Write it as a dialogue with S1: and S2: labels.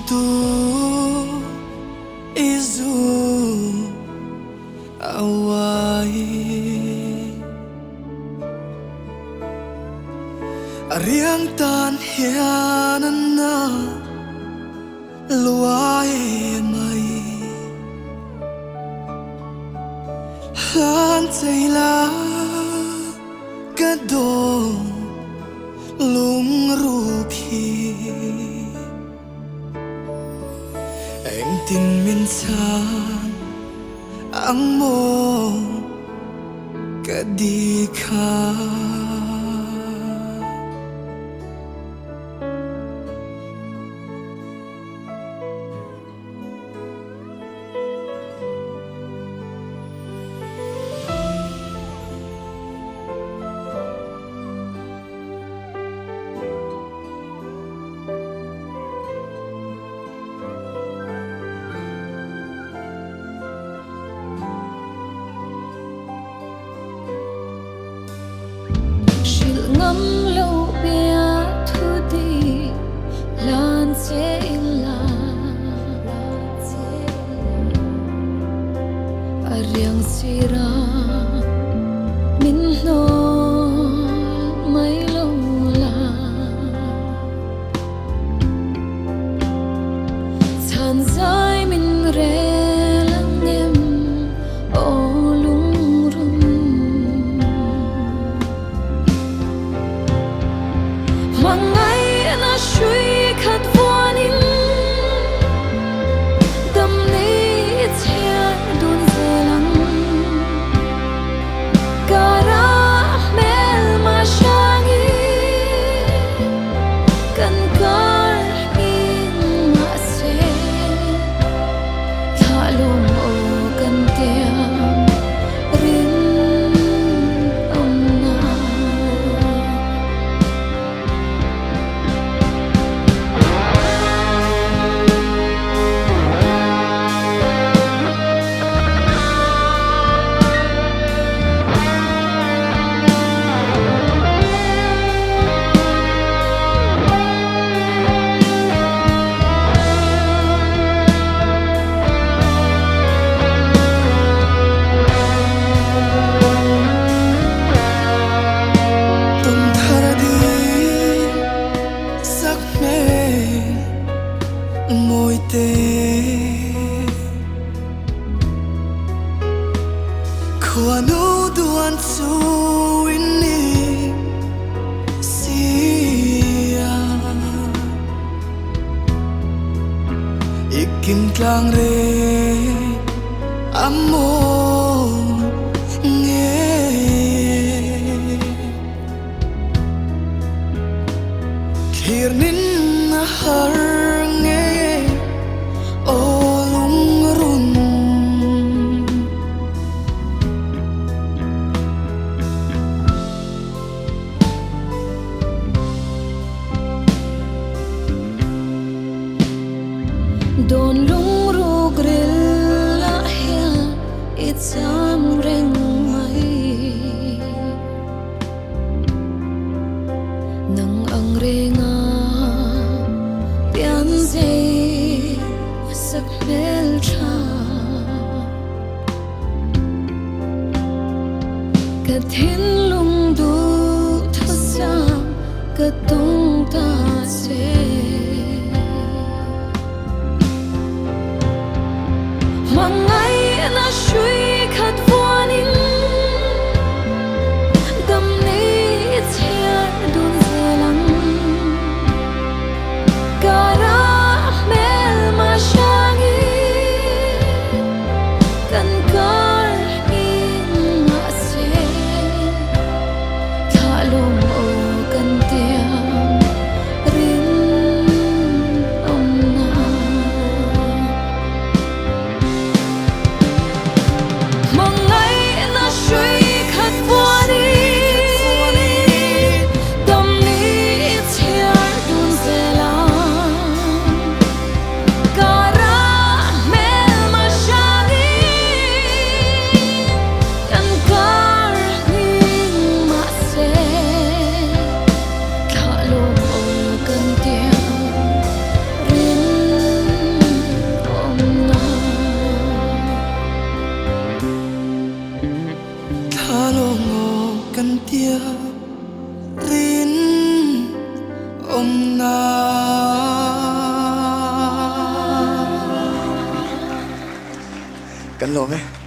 S1: tu izu awai ariang tan hianan na luai mai han tay la kadong lung ruki anh tin minsan ang mo kadika
S2: ngắm lâu bia thu đi lan chế la ariang sira min non mai lâu la than dài min re lang nem ô lung rum mangai na shui khat voanin dam nei chhia dun zelang kara mel ma shangi kan kar in ma se thalom o kan tiam rin omna
S1: môi tê khoa nô duan su ini sia ikin tlang re amo nghe khirnin har
S2: don lung ru gril la hia icham reng mai nang ang renga pian zai sak mel tha ka thin lung du thasa ka tung ta se mangai na shui khat voanin dam nei chhia dun zelang kara mel ma shangi kan kar in ma se thalom o kan tiam rin
S1: chia rin na cắn lỗ mấy